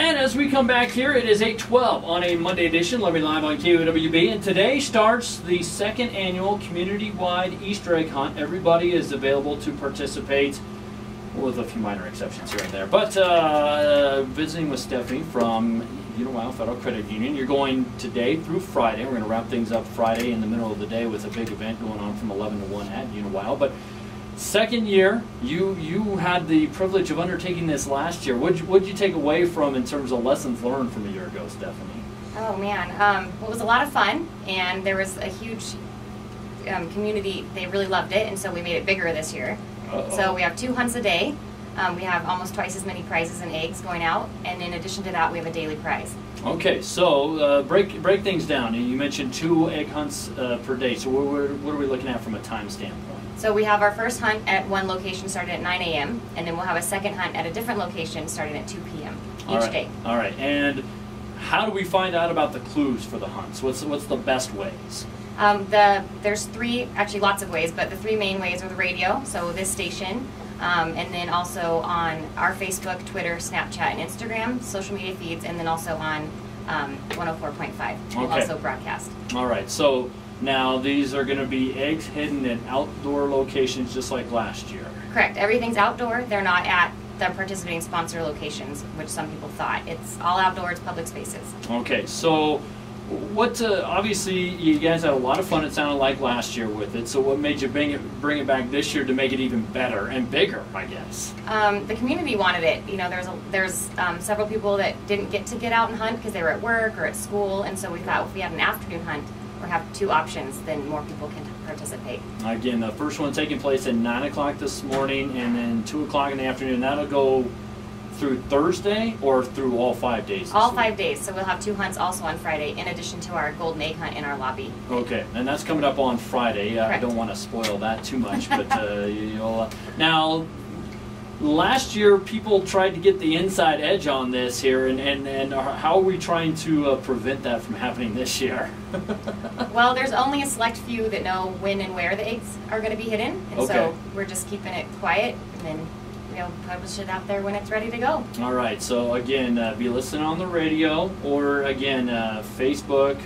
And as we come back here, it is 8:12 on a Monday edition, Live on KUWB, and today starts the second annual community-wide Easter egg hunt. Everybody is available to participate, with a few minor exceptions here and there. But visiting with Stefanie from UniWyo Federal Credit Union. You're going today through Friday. We're going to wrap things up Friday in the middle of the day with a big event going on from 11 to 1 at UniWyo. But second year, you had the privilege of undertaking this last year. What'd you take away from in terms of lessons learned from a year ago, Stefanie? Oh man, well, it was a lot of fun, and there was a huge community. They really loved it, and so we made it bigger this year. So we have 2 hunts a day. We have almost twice as many prizes and eggs going out, and in addition to that, we have a daily prize. Okay, so break things down. You mentioned 2 egg hunts per day. So what are we looking at from a time standpoint? So we have our first hunt at one location starting at 9 a.m., and then we'll have a second hunt at a different location starting at 2 p.m. each day. All right, and how do we find out about the clues for the hunts? What's the best ways? There's lots of ways, but the 3 main ways are the radio, so this station, and then also on our Facebook, Twitter, Snapchat, and Instagram, social media feeds, and then also on 104.5. We'll also broadcast. All right, so now these are going to be eggs hidden in outdoor locations just like last year. Correct. Everything's outdoor. They're not at the participating sponsor locations, which some people thought. It's all outdoors, public spaces. Okay, so obviously you guys had a lot of fun, it sounded like, last year with it. So what made you bring it back this year to make it even better and bigger, I guess? The community wanted it. You know, there's several people that didn't get out and hunt because they were at work or at school, and so we thought if we had an afternoon hunt or have 2 options, then more people can participate. Again, the first one taking place at 9 o'clock this morning, and then 2 o'clock in the afternoon. That'll go through Thursday or through all 5 days? All 5 days. So we'll have 2 hunts also on Friday, in addition to our golden egg hunt in our lobby. Okay, and that's coming up on Friday. I don't want to spoil that too much, but you'll. Now, last year people tried to get the inside edge on this here, and how are we trying to prevent that from happening this year? Well, there's only a select few that know when and where the eggs are going to be hidden, and so we're just keeping it quiet, and then we'll publish it out there when it's ready to go. All right, so again, be listening on the radio, or again, Facebook,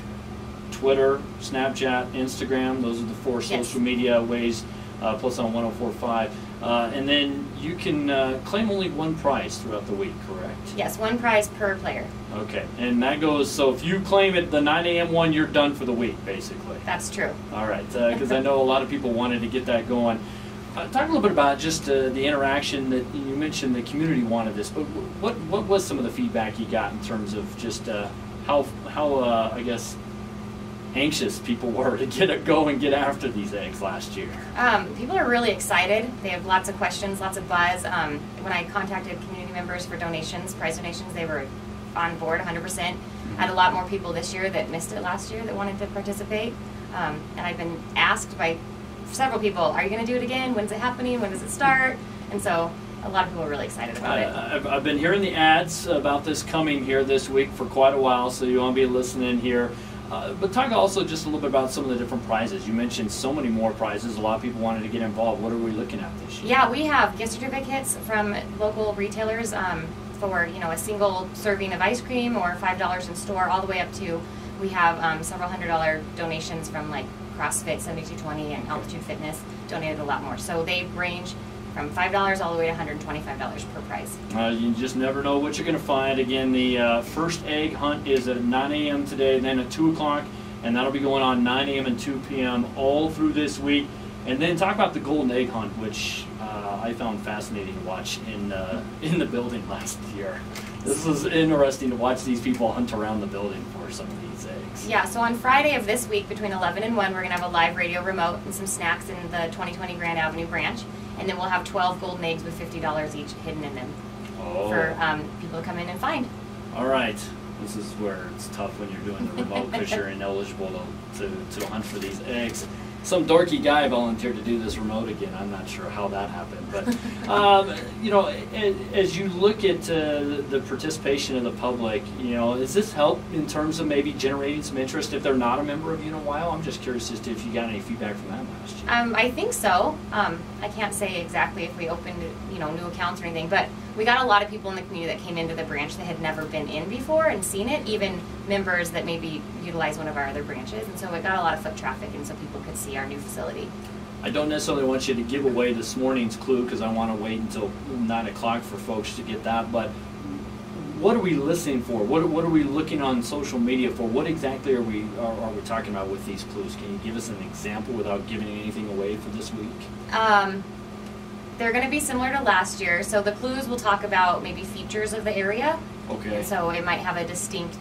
Twitter, Snapchat, Instagram. Those are the 4 social media ways, plus on 104.5. And then you can claim only 1 prize throughout the week, correct? Yes, 1 prize per player. Okay, and that goes, so if you claim it the 9 a.m. one, you're done for the week, basically. That's true. All right, because I know a lot of people wanted to get that going. Talk a little bit about just the interaction that you mentioned. The community wanted this, but what was some of the feedback you got in terms of just how I guess anxious people were to get after these eggs last year? People are really excited. They have lots of questions, lots of buzz. When I contacted community members for donations, prize donations, they were on board 100%. I had a lot more people this year that missed it last year that wanted to participate, and I've been asked by several people, are you going to do it again? When's it happening? When does it start? And so a lot of people are really excited about it. I've been hearing the ads about this coming here this week for quite a while, so you want to be listening here. But talk also just a little bit about some of the different prizes. You mentioned so many more prizes. A lot of people wanted to get involved. What are we looking at this year? Yeah, we have gift certificates from local retailers for a single serving of ice cream, or $5 in store, all the way up to, we have several $100 donations from like CrossFit, 7220, and Altitude Fitness donated a lot more. So they range from $5 all the way to $125 per prize. You just never know what you're going to find. Again, the first egg hunt is at 9 a.m. today, then at 2 o'clock, and that'll be going on 9 a.m. and 2 p.m. all through this week. And then talk about the golden egg hunt, which I found fascinating to watch in the building last year. This was interesting to watch these people hunt around the building for some of these eggs. Yeah, so on Friday of this week between 11 and 1, we're going to have a live radio remote and some snacks in the 2020 Grand Avenue branch. And then we'll have 12 golden eggs with $50 each hidden in them for people to come in and find. All right. This is where it's tough when you're doing the remote because you're ineligible to hunt for these eggs. Some dorky guy volunteered to do this remote again. I'm not sure how that happened, but you know, as you look at the participation of the public, you know, does this help in terms of maybe generating some interest if they're not a member of UniWyo? I'm just curious as to if you got any feedback from that last year. I think so. I can't say exactly if we opened, you know, new accounts or anything, but we got a lot of people in the community that came into the branch that had never been in before and seen it, even members that maybe utilize one of our other branches, and so it got a lot of foot traffic, and so people could see our new facility. I don't necessarily want you to give away this morning's clue because I want to wait until 9 o'clock for folks to get that, but what are we listening for? What are we looking on social media for? What exactly are we talking about with these clues? Can you give us an example without giving anything away for this week? They're going to be similar to last year, so the clues will talk about maybe features of the area. Okay. And so it might have a distinct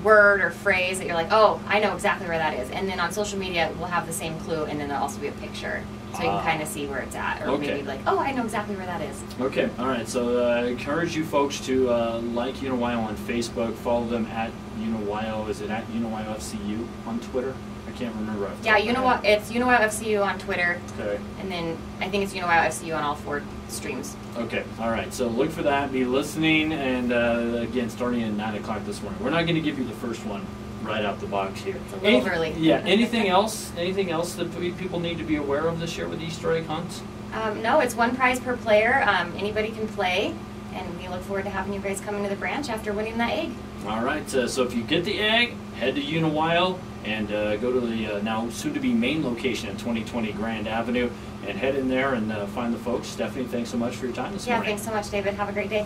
word or phrase that you're like, oh, I know exactly where that is. And then on social media, we'll have the same clue, and then there'll also be a picture. So you can kind of see where it's at. Or maybe like, oh, I know exactly where that is. Okay, all right. So I encourage you folks to like UniWyo on Facebook, follow them at UniWyo. Is it at UniWyo FCU on Twitter? I can't remember. Yeah, UniWyo, it's UniWyo FCU on Twitter. Okay. And then I think it's UniWyo FCU on all 4 streams. Okay, all right. So look for that. Be listening, and again, starting at 9 o'clock this morning. We're not going to give you the first one right out the box here. It's a little early. Yeah. Anything else? Anything else that people need to be aware of this year with Easter egg hunts? No, it's 1 prize per player. Anybody can play, and we look forward to having you guys come into the branch after winning that egg. All right. So if you get the egg, head to UniWyo and go to the now soon-to-be main location at 2020 Grand Avenue and head in there and find the folks. Stefanie, thanks so much for your time this morning. Yeah, thanks so much, David. Have a great day.